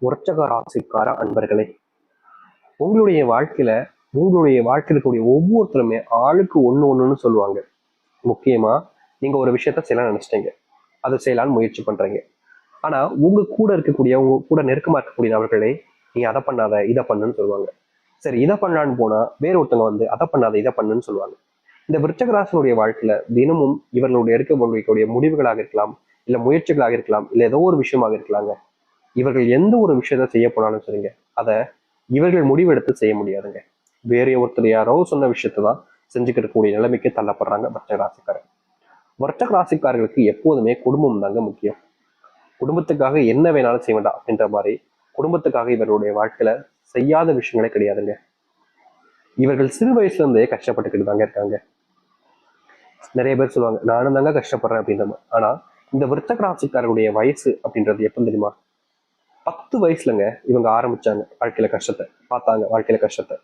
உற்சக ராசிக்கார அன்பர்களே, உங்களுடைய வாழ்க்கையில உங்களுடைய வாழ்க்கையில் இருக்கக்கூடிய ஒவ்வொருத்தருமே ஆளுக்கு ஒண்ணுன்னு சொல்லுவாங்க. முக்கியமா நீங்க ஒரு விஷயத்த செய்யலாம் நினைச்சிட்டீங்க, அதை செய்யலான்னு முயற்சி பண்றீங்க. ஆனா உங்க கூட இருக்கக்கூடிய உங்க கூட நெருக்கமா இருக்கக்கூடிய நபர்களே நீ அதை பண்ணாத இதை பண்ணுன்னு சொல்லுவாங்க. சரி, இதை பண்ணலான்னு போனா வேற ஒருத்தவங்க வந்து அதை பண்ணாத இதை பண்ணுன்னு சொல்லுவாங்க. இந்த விருச்சக ராசினுடைய வாழ்க்கையில தினமும் இவர்களுடைய எடுக்கக்கூடிய முடிவுகளாக இருக்கலாம், இல்ல முயற்சிகளாக இருக்கலாம், இல்ல ஏதோ ஒரு விஷயமாக இருக்கலாங்க. இவர்கள் எந்த ஒரு விஷயத்த செய்ய போனாலும் சரிங்க, அதை இவர்கள் முடிவெடுத்து செய்ய முடியாதுங்க. வேற ஒருத்தர் யாரோ சொன்ன விஷயத்தான் செஞ்சுக்கிற கூடிய நிலைமைக்கு தள்ளப்படுறாங்க வர்த்தக ராசிக்காரர். வர்த்தக ராசிக்காரர்களுக்கு எப்போதுமே குடும்பம் தாங்க முக்கியம். குடும்பத்துக்காக என்ன வேணாலும் செய்ய வேண்டாம் அப்படின்ற மாதிரி குடும்பத்துக்காக இவர்களுடைய வாழ்க்கையில செய்யாத விஷயங்களே கிடையாதுங்க. இவர்கள் சிறு வயசுல இருந்தே கஷ்டப்பட்டுக்கிட்டு தாங்க இருக்காங்க. நிறைய பேர் சொல்லுவாங்க நானும் தாங்க கஷ்டப்படுறேன் அப்படின்ற மாதிரி. ஆனா இந்த விருத்தக ராசிக்காரருடைய வயசு அப்படின்றது எப்ப தெரியுமா? 10 வயசுலங்க இவங்க ஆரம்பிச்சாங்க வாழ்க்கையில கஷ்டத்தை, பார்த்தாங்க வாழ்க்கையில கஷ்டத்தை.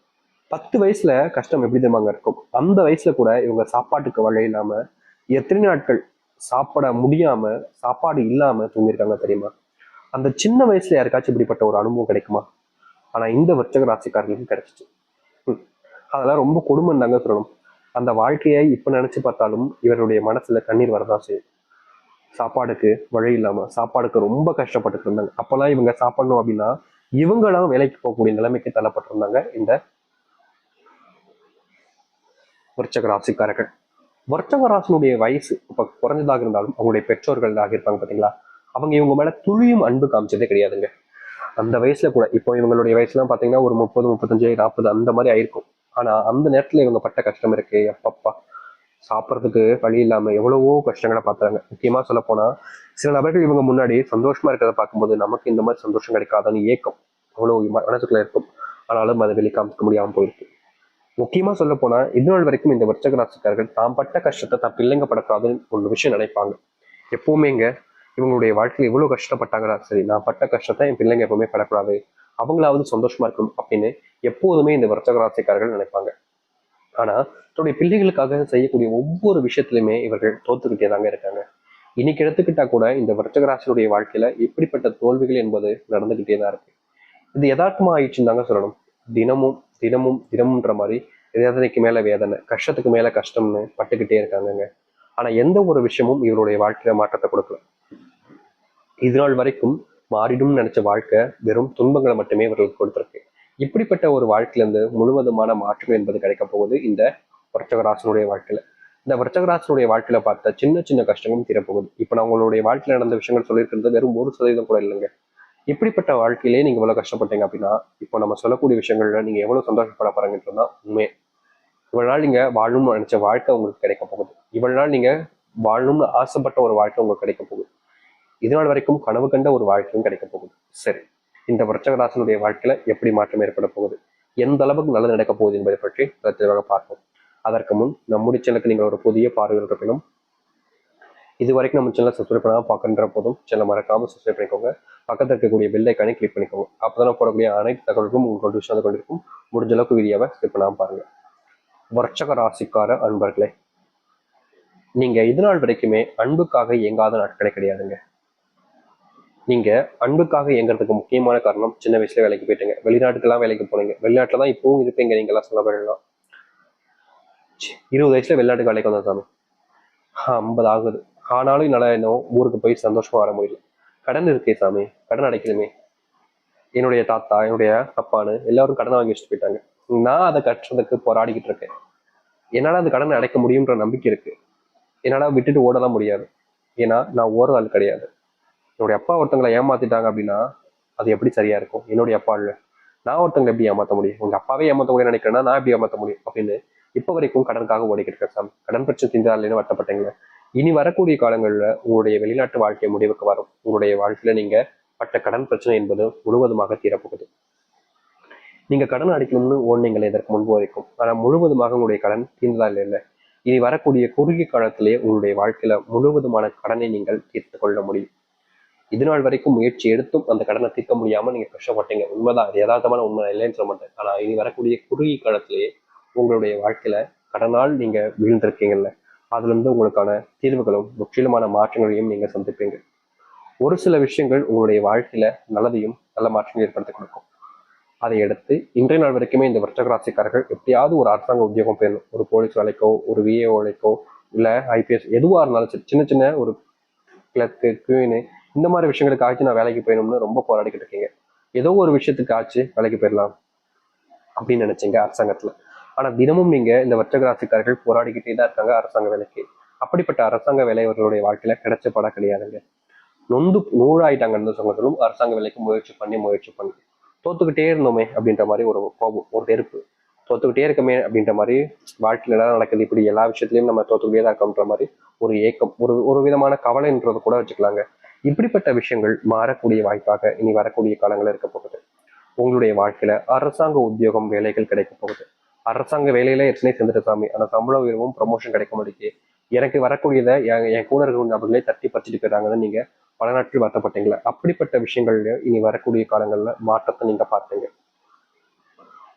10 வயசுல கஷ்டம் எப்படி தெரியுமாங்க இருக்கும்? அந்த வயசுல கூட இவங்க சாப்பாட்டுக்கு வழி இல்லாம எத்தனை நாட்கள் சாப்பிட முடியாம, சாப்பாடு இல்லாம தூங்கியிருக்காங்க தெரியுமா? அந்த சின்ன வயசுல யாருக்காச்சும் இப்படிப்பட்ட ஒரு அனுபவம் கிடைக்குமா? ஆனா இந்த விருச்சிக ராசிக்காரர்களுக்கு கிடைச்சிச்சு. அதெல்லாம் ரொம்ப கொடுமை தாங்க சொல்லணும். அந்த வாழ்க்கையை இப்ப நினைச்சு பார்த்தாலும் இவருடைய மனசுல கண்ணீர் வரதான் செய்யும். சாப்பாடுக்கு வழி இல்லாம சாப்பாடுக்கு ரொம்ப கஷ்டப்பட்டு இருந்தாங்க. அப்பெல்லாம் இவங்க சாப்பிடணும் அப்படின்னா இவங்களாம் வேலைக்கு போகக்கூடிய நிலைமைக்கு தள்ளப்பட்டிருந்தாங்க இந்த விருச்சக ராசிக்காரர்கள். விருச்சக ராசினுடைய வயசு இப்ப குறைஞ்சதாக இருந்தாலும் அவங்களுடைய பெற்றோர்களாக இருப்பாங்க பாத்தீங்களா, அவங்க இவங்க மேல துளியும் அன்பு காமிச்சதே கிடையாதுங்க. அந்த வயசுல கூட இப்போ இவங்களுடைய வயசுலாம் பாத்தீங்கன்னா ஒரு 30, 35, 40 அந்த மாதிரி ஆயிருக்கும். ஆனா அந்த நேரத்துல இவங்க பட்ட கஷ்டம் இருக்கு அப்பப்பா. சாப்பிட்றதுக்கு வழி இல்லாம எவ்வளவோ கஷ்டங்களை பார்த்தாங்க. முக்கியமா சொல்ல போனா சில நபர்கள் இவங்க முன்னாடி சந்தோஷமா இருக்கிறத பார்க்கும்போது நமக்கு இந்த மாதிரி சந்தோஷம் கிடைக்காதான்னு ஏக்கம் அவ்வளவு மனசுக்குள்ள இருக்கும். ஆனாலும் அதை வெளிக்காமிக்க முடியாம போயிருக்கு. முக்கியமா சொல்ல போனா இது நாள் வரைக்கும் இந்த விருச்சக ராசிக்காரர்கள் தாம் பட்ட கஷ்டத்தை தான் பிள்ளைங்க படக்கூடாதுன்னு ஒரு விஷயம் நினைப்பாங்க. எப்பவுமேங்க இவங்களுடைய வாழ்க்கையில இவ்வளவு கஷ்டப்பட்டாங்களா, சரி நான் பட்ட கஷ்டத்தை என் பிள்ளைங்க எப்பவுமே படக்கூடாது, அவங்களாவது சந்தோஷமா இருக்கணும் அப்படின்னு எப்போதுமே இந்த விருச்சக ராசிக்காரர்கள் நினைப்பாங்க. ஆனா தன்னுடைய பிள்ளைகளுக்காக செய்யக்கூடிய ஒவ்வொரு விஷயத்திலுமே இவர்கள் தோத்துக்கிட்டே தாங்க இருக்காங்க. இன்னைக்கு எடுத்துக்கிட்டா கூட இந்த விருச்சக ராசியுடைய வாழ்க்கையில இப்படிப்பட்ட தோல்விகள் என்பது நடந்துகிட்டே தான் இருக்கு. இது யதார்த்தமா ஆயிடுச்சுன்னு தாங்க சொல்லணும். தினமும் தினமும் தினமும்ன்ற மாதிரி வேதனைக்கு மேல வேதனை, கஷ்டத்துக்கு மேல கஷ்டம்னு பட்டுக்கிட்டே இருக்காங்கங்க. ஆனா எந்த ஒரு விஷயமும் இவருடைய வாழ்க்கையில மாற்றத்தை கொடுக்கல. இது நாள் வரைக்கும் மாறிடும் நினைச்ச வாழ்க்கை வெறும் துன்பங்களை மட்டுமே இவர்களுக்கு கொடுத்திருக்கு. இப்படிப்பட்ட ஒரு வாழ்க்கையிலிருந்து முழுவதுமான மாற்றம் என்பது கிடைக்க போகுது இந்த விருச்சகராசனுடைய வாழ்க்கையில. இந்த விருச்சகராசனுடைய வாழ்க்கையில பார்த்த சின்ன சின்ன கஷ்டங்களும் தீரப்போகுது. இப்ப நான் உங்களுடைய வாழ்க்கையில நடந்த விஷயங்கள் சொல்லியிருக்கிறது வெறும் 1% கூட இல்லைங்க. இப்படிப்பட்ட வாழ்க்கையிலே நீங்க இவ்வளவு கஷ்டப்பட்டீங்க அப்படின்னா இப்போ நம்ம சொல்லக்கூடிய விஷயங்கள்ல நீங்க எவ்வளவு சந்தோஷப்பட போறீங்கன்றதுதான் உண்மை. இவ்வளவு நாள் நீங்க வாழணும்னு நினைச்ச வாழ்க்கை உங்களுக்கு கிடைக்க போகுது. இவ்வளவு நாள் நீங்க வாழணும்னு ஆசைப்பட்ட ஒரு வாழ்க்கை உங்களுக்கு கிடைக்க போகுது. இதனால் வரைக்கும் கனவு கண்ட ஒரு வாழ்க்கையும் கிடைக்க போகுது. சரி, இந்த விருச்சகராசனுடைய வாழ்க்கையில எப்படி மாற்றம் ஏற்பட போகுது, எந்த அளவுக்கு நல்லது நடக்க போகுது என்பதை பற்றி தெளிவாக பார்ப்போம். அதற்கு முன் நம்முடைய சேனலுக்கு நீங்கள் ஒரு புதிய பார்வையில் இருப்பினும் இது வரைக்கும் நம்ம சேனலை சப்ஸ்கிரைப் பண்ணாமல் பார்க்கின்ற போதும் சேனலை மறக்காம சப்ஸ்கிரைப் பண்ணிக்கோங்க. பக்கத்தில் இருக்கக்கூடிய பெல் ஐக்கானை கிளிக் பண்ணிக்கோங்க. அப்பதான் போடக்கூடிய அனைத்து தகவல்களும் உங்களுக்கு விஷயம் கொண்டிருக்கும். முடிஞ்ச அளவுக்கு வீடியோவை ஸ்கிப் பண்ணாமல் பாருங்க. விருச்சக ராசிக்கார அன்பர்களே, நீங்க இது நாள் வரைக்குமே அன்புக்காக இயங்காத நாட்களே கிடையாதுங்க. நீங்க அன்புக்காக இயங்குறதுக்கு முக்கியமான காரணம் சின்ன வயசுல வேலைக்கு போயிட்டீங்க, வெளிநாட்டுக்கெல்லாம் வேலைக்கு போனீங்க, வெளிநாட்டுல தான் இப்பவும் இருப்பீங்க நீங்க எல்லாம் சொல்ல போயிடலாம். 20 வயசுல வெளிநாட்டுக்கு வேலைக்கு வந்தா சாமி 50 ஆகுது, ஆனாலும் என்னால இன்னும் ஊருக்கு போய் சந்தோஷமா வர முடியல. கடன் இருக்கே சாமி, கடன் அடைக்கணுமே. என்னுடைய தாத்தா என்னுடைய அப்பான்னு எல்லாரும் கடனை வாங்கி வச்சுட்டு போயிட்டாங்க. நான் அதை கட்டுறதுக்கு போராடிக்கிட்டு இருக்கேன். என்னால அந்த கடனை அடைக்க முடியுன்ற நம்பிக்கை இருக்கு. என்னால விட்டுட்டு ஓடலாம் முடியாது. ஏன்னா நான் ஓர ஆள் கிடையாது. என்னுடைய அப்பா ஒருத்தங்களை ஏமாத்திட்டாங்க அப்படின்னா அது எப்படி சரியா இருக்கும்? என்னுடைய அப்பா இல்லை, நான் ஒருத்தங்களை எப்படி ஏமாத்த முடியும்? உங்க அப்பாவே ஏமாத்த முடியும் நினைக்கிறேன்னா நான் எப்படி ஏமாத்த முடியும் அப்படின்னு இப்ப வரைக்கும் கடனுக்காக ஓடிக்கிட்டு இருக்கேன் சாமி. கடன் பிரச்சனை தீர்ந்தாலேன்னு வருத்தப்பட்டீங்களே. இனி வரக்கூடிய காலங்கள்ல உங்களுடைய வெளிநாட்டு வாழ்க்கை முடிவுக்கு வரும். உங்களுடைய வாழ்க்கையில நீங்க பட்ட கடன் பிரச்சனை என்பது முழுவதுமாக தீரப்போகுது. நீங்க கடன் அடைக்கணும்னு ஓடுனீங்களே இதற்கு முன்பு வரைக்கும், ஆனா முழுவதுமாக உங்களுடைய கடன் தீர்ந்ததா இல்லை. இனி வரக்கூடிய குறுகிய காலத்திலே உங்களுடைய வாழ்க்கையில முழுவதுமான கடனை நீங்கள் தீர்த்து கொள்ள முடியும். இது நாள் வரைக்கும் முயற்சி எடுத்தும் அந்த கடனை தீர்க்க முடியாம நீங்க கஷ்டப்பட்டீங்க, உண்மைதான், அது யதார்த்தமான உண்மை, இல்லைன்னு சொல்ல மாட்டேன். ஆனா இனி வரக்கூடிய குறுகிய காலத்திலேயே உங்களுடைய வாழ்க்கையில கடனால் நீங்க வீழ்ந்திருக்கீங்கல்ல, அதுல இருந்து உங்களுக்கான தீர்வுகளும் முற்றிலுமான மாற்றங்களையும் நீங்க சந்திப்பீங்க. ஒரு சில விஷயங்கள் உங்களுடைய வாழ்க்கையில நல்லதையும் நல்ல மாற்றங்கள் ஏற்படுத்தி கொடுக்கும். அதை எடுத்து இன்றைய நாள் வரைக்குமே இந்த விருச்சிக ராசிக்காரர்கள் எப்படியாவது ஒரு அரசாங்க உத்தியோகம் போயிடணும். ஒரு போலீஸ் வேலைக்கோ, ஒரு விஏ வேலைக்கோ, இல்ல ஐபிஎஸ் எதுவா இருந்தாலும் சரி, சின்ன சின்ன ஒரு கிளர்க்கு, குவீனு இந்த மாதிரி விஷயங்களுக்கு ஆச்சு நான் வேலைக்கு போயணும்னு ரொம்ப போராடிக்கிட்டு இருக்கீங்க. ஏதோ ஒரு விஷயத்துக்கு ஆச்சு வேலைக்கு போயிடலாம் அப்படின்னு நினைச்சீங்க அரசாங்கத்துல. ஆனா தினமும் நீங்க இந்த விருச்சிக ராசிக்காரர்கள் போராடிக்கிட்டே தான் இருக்காங்க அரசாங்க வேலைக்கு. அப்படிப்பட்ட அரசாங்க வேலை அவர்களுடைய வாழ்க்கையில கிடைச்ச பட கிடையாதுங்க. நொந்து நூறாயிட்டாங்கன்னு சொல்றதும் அரசாங்க வேலைக்கு முயற்சி பண்ணி தோத்துக்கிட்டே இருந்தோமே அப்படின்ற மாதிரி ஒரு கோபம், ஒரு வெறுப்பு. தோத்துக்கிட்டே இருக்கமே அப்படின்ற மாதிரி வாழ்க்கையில என்ன நடக்குது, இப்படி எல்லா விஷயத்திலையும் நம்ம தோத்துக்கிட்டே தான் இருக்கோன்ற மாதிரி ஒரு ஏக்கம், ஒரு ஒரு விதமான கவலைன்றது கூட வச்சுக்கலாங்க. இப்படிப்பட்ட விஷயங்கள் மாறக்கூடிய வாய்ப்பாக இனி வரக்கூடிய காலங்கள் இருக்க போகுது. உங்களுடைய வாழ்க்கையில அரசாங்க உத்தியோகம் வேலைகள் கிடைக்க போகுது. அரசாங்க வேலையில எத்தனை செஞ்சுட்டு சாமி, ஆனா சம்பள உயர்வும் ப்ரமோஷன் கிடைக்க முடியுது, எனக்கு வரக்கூடியதை என் கூட இருக்கிற நபர்களே தட்டி பறிச்சுட்டு போயிறாங்கன்னு நீங்க பல நாட்கள் வருத்தப்பட்டீங்களா? அப்படிப்பட்ட விஷயங்கள்ல இனி வரக்கூடிய காலங்கள்ல மாற்றத்தை நீங்க பார்த்தீங்க.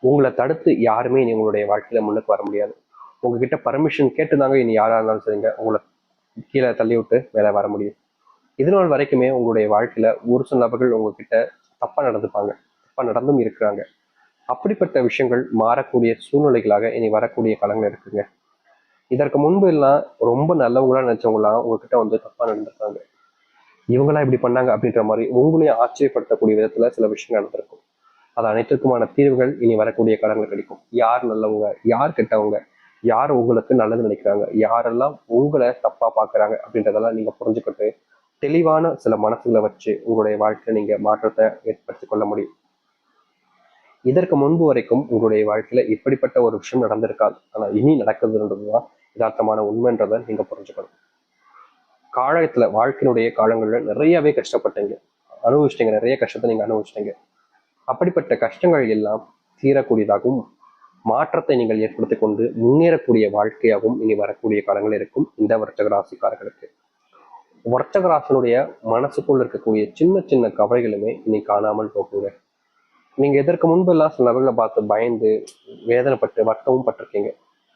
உங்களை தடுத்து யாருமே இனி உங்களுடைய வாழ்க்கையில முன்னுக்கு வர முடியாது. உங்ககிட்ட பர்மிஷன் கேட்டுதாங்க இனி யாரா இருந்தாலும் சரிங்க உங்களை கீழே தள்ளி விட்டு மேலே வர முடியும். இதனால் வரைக்குமே உங்களுடைய வாழ்க்கையில ஒரு சில நபர்கள் உங்ககிட்ட தப்பா நடந்துப்பாங்க, தப்பா நடந்தும் இருக்கிறாங்க. அப்படிப்பட்ட விஷயங்கள் மாறக்கூடிய சூழ்நிலைகளாக இனி வரக்கூடிய காலங்கள் இருக்குங்க. இதற்கு முன்பு எல்லாம் ரொம்ப நல்லவங்களா நினைச்சவங்களாம் உங்ககிட்ட வந்து தப்பா நடந்திருக்காங்க. இவங்களா இப்படி பண்ணாங்க அப்படின்ற மாதிரி உங்களையும் ஆச்சரியப்படுத்தக்கூடிய விதத்துல சில விஷயங்கள் நடந்திருக்கும். அது அனைத்துக்குமான தீர்வுகள் இனி வரக்கூடிய காலங்கள் கிடைக்கும். யார் நல்லவங்க, யார் கெட்டவங்க, யார் உங்களுக்கு நல்லது நினைக்கிறாங்க, யாரெல்லாம் உங்களை தப்பா பாக்குறாங்க அப்படின்றதெல்லாம் நீங்க புரிஞ்சுக்கிட்டு தெளிவான சில மனசுகளை வச்சு உங்களுடைய வாழ்க்கையில நீங்க மாற்றத்தை ஏற்படுத்திக் கொள்ள முடியும். இதற்கு முன்பு வரைக்கும் உங்களுடைய வாழ்க்கையில இப்படிப்பட்ட ஒரு விஷயம் நடந்திருக்காது. ஆனா இனி நடக்குதுன்றதுதான் யதார்த்தமான உண்மைன்றதை நீங்க புரிஞ்சுக்கணும். காலத்துல வாழ்க்கையினுடைய காலங்கள்ல நிறையவே கஷ்டப்பட்டீங்க, அனுபவிச்சிட்டீங்க, நிறைய கஷ்டத்தை நீங்க அனுபவிச்சிட்டீங்க. அப்படிப்பட்ட கஷ்டங்கள் எல்லாம் தீரக்கூடியதாகவும் மாற்றத்தை நீங்கள் ஏற்படுத்திக் கொண்டு முன்னேறக்கூடிய வாழ்க்கையாகவும் இனி வரக்கூடிய காலங்கள் இருக்கும் இந்த விருச்சிக ராசிக்காரர்களுக்கு. விருச்சிக ராசினுடைய மனசுக்குள்ள இருக்கக்கூடிய சின்ன சின்ன கவலைகளுமே இனி காணாமல் போகுங்க. நீங்க எதற்கு முன்பு எல்லாம் சில நபர்களை பார்த்து பயந்து வேதனைப்பட்டு வருத்தமும் பட்டிருக்கீங்க.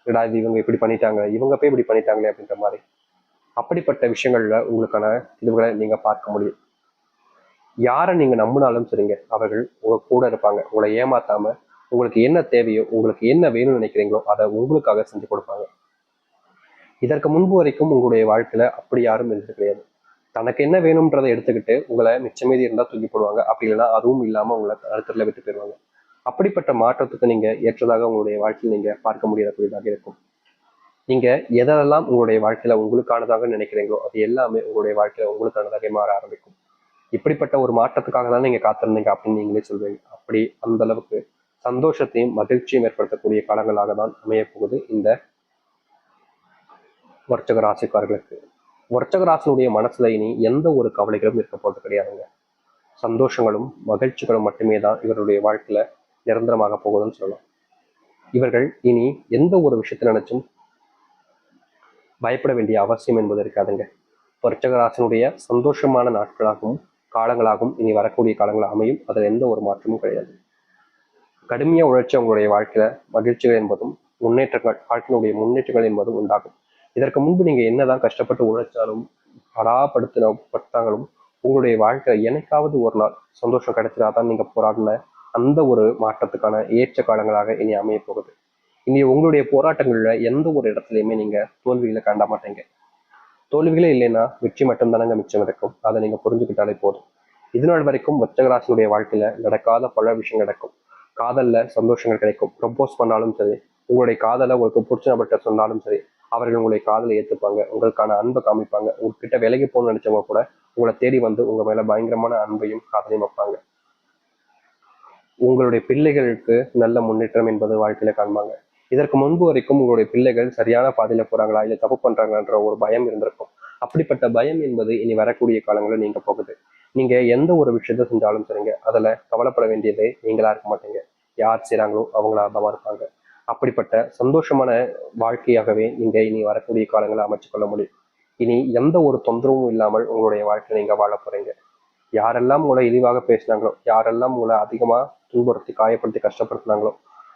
ஏடா இது இவங்க இப்படி பண்ணிட்டாங்க, இவங்க போய் இப்படி பண்ணிட்டாங்களே அப்படின்ற மாதிரி. அப்படிப்பட்ட விஷயங்கள்ல உங்களுக்கான தீர்வுகளை நீங்க பார்க்க முடியும். யாரை நீங்க நம்பினாலும் சரிங்க, அவர்கள் உங்க கூட இருப்பாங்க. உங்களை ஏமாத்தாம உங்களுக்கு என்ன தேவையோ, உங்களுக்கு என்ன வேணும்னு நினைக்கிறீங்களோ அதை உங்களுக்காக செஞ்சு கொடுப்பாங்க. இதற்கு முன்பு வரைக்கும் உங்களுடைய வாழ்க்கையில அப்படி யாரும் இருந்தது கிடையாது. தனக்கு என்ன வேணும்ன்றதை எடுத்துக்கிட்டு உங்களை மிச்சமீதி இருந்தா தூக்கி போடுவாங்க. அப்படி இல்லைன்னா அதுவும் இல்லாம உங்களை அடுத்ததுல விட்டு போயிடுவாங்க. அப்படிப்பட்ட மாற்றத்துக்கு நீங்க ஏற்றதாக உங்களுடைய வாழ்க்கையில் நீங்க பார்க்க முடியக்கூடியதாக இருக்கும். நீங்க எதெல்லாம் உங்களுடைய வாழ்க்கையில உங்களுக்கானதாக நினைக்கிறீங்களோ அது எல்லாமே உங்களுடைய வாழ்க்கையில உங்களுக்கானதாக மாற ஆரம்பிக்கும். இப்படிப்பட்ட ஒரு மாற்றத்துக்காக தான் நீங்க காத்திருந்தீங்க அப்படின்னு நீங்களே சொல்வீங்க. அப்படி அந்த அளவுக்கு சந்தோஷத்தையும் மகிழ்ச்சியும் ஏற்படுத்தக்கூடிய காலங்களாக தான் அமைய போகுது இந்த விருச்சிக ராசிக்காரர்களுக்கு. விருச்சிக ராசினுடைய மனசுல இனி எந்த ஒரு கவலைகளும் இருக்க போறது கிடையாதுங்க. சந்தோஷங்களும் மகிழ்ச்சிகளும் மட்டுமே தான் இவருடைய வாழ்க்கையில நிரந்தரமாக போகுதுன்னு சொல்லலாம். இவர்கள் இனி எந்த ஒரு விஷயத்தை நினைச்சும் பயப்பட வேண்டிய அவசியம் என்பது இருக்காதுங்க. விருச்சிக ராசினுடைய சந்தோஷமான நாட்களாகவும் காலங்களாகவும் இனி வரக்கூடிய காலங்கள் அமையும். அதில் எந்த ஒரு மாற்றமும் கிடையாது. கடுமையா உழைச்சி அவங்களுடைய வாழ்க்கையில மகிழ்ச்சிகள் என்பதும் முன்னேற்றங்கள், வாழ்க்கையினுடைய முன்னேற்றங்கள் என்பதும் உண்டாகும். இதற்கு முன்பு நீங்க என்னதான் கஷ்டப்பட்டு உழைச்சாலும் படாப்படுத்தாலும் உங்களுடைய வாழ்க்கை என்னைக்காவது ஒரு நாள் சந்தோஷம் கிடைச்சிடாதான் நீங்க போராடின அந்த ஒரு மாற்றத்துக்கான ஏற்ற காலங்களாக இனி அமைய போகுது. இனி உங்களுடைய போராட்டங்கள்ல எந்த ஒரு இடத்துலையுமே நீங்க தோல்விகளை காண்ட மாட்டீங்க. தோல்விகளே இல்லைன்னா வெற்றி மட்டும் தானங்க மிச்சம் இருக்கும். அதை நீங்க புரிஞ்சுக்கிட்டாலே போதும். இது நாள் வரைக்கும் விருச்சிக ராசியுடைய வாழ்க்கையில நடக்காத பல விஷயம் நடக்கும். காதல்ல சந்தோஷங்கள் கிடைக்கும். ப்ரப்போஸ் பண்ணாலும் சரி, உங்களுடைய காதலை உங்களுக்கு பிடிச்ச நபர்கிட்ட சொன்னாலும் சரி, அவர்கள் உங்களுடைய காதலை ஏற்றுப்பாங்க, உங்களுக்கான அன்பை காமிப்பாங்க. உங்ககிட்ட விலகி போகணும்னு நினைச்சவங்க கூட உங்களை தேடி வந்து உங்க மேல பயங்கரமான அன்பையும் காதலையும் வைப்பாங்க. உங்களுடைய பிள்ளைகளுக்கு நல்ல முன்னேற்றம் என்பது வாழ்க்கையில காண்பாங்க. இதற்கு முன்பு வரைக்கும் உங்களுடைய பிள்ளைகள் சரியான பாதையில போறாங்களா இல்ல தப்பு பண்றாங்கன்ற ஒரு பயம் இருந்திருக்கும். அப்படிப்பட்ட பயம் என்பது இனி வரக்கூடிய காலங்களில் நீங்க போகுது. நீங்க எந்த ஒரு விஷயத்த செஞ்சாலும் சரிங்க, அதுல கவலைப்பட வேண்டியதே நீங்களா இருக்க மாட்டீங்க. யார் செய்றாங்களோ அவங்களாதான் இருப்பாங்க. அப்படிப்பட்ட சந்தோஷமான வாழ்க்கையாகவே நீங்க இனி வரக்கூடிய காலங்களை அமைச்சு கொள்ள முடியும். இனி எந்த ஒரு தொந்தரவும் இல்லாமல் உங்களுடைய வாழ்க்கையை நீங்க வாழ போறீங்க. யாரெல்லாம் உங்களை இழிவாக பேசினாங்களோ, யாரெல்லாம் உங்களை அதிகமா துன்புறுத்தி காயப்படுத்தி கஷ்டப்படுத்தினாங்களோ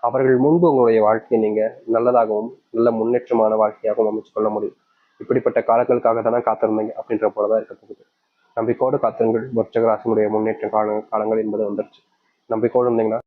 அவர்கள் முன்பு உங்களுடைய வாழ்க்கையை நீங்க நல்லதாகவும் நல்ல முன்னேற்றமான வாழ்க்கையாகவும் அமைச்சு கொள்ள முடியும். இப்படிப்பட்ட காலங்களுக்காக தானே காத்திருந்தீங்க அப்படின்ற போலதான் இருக்க போகுது. நம்பிக்கையோடு காத்துங்கள். விருச்சிக ராசியினுடைய முன்னேற்ற காலங்கள் என்பது வந்துருச்சு. நம்பிக்கையோடு இருந்தீங்கன்னா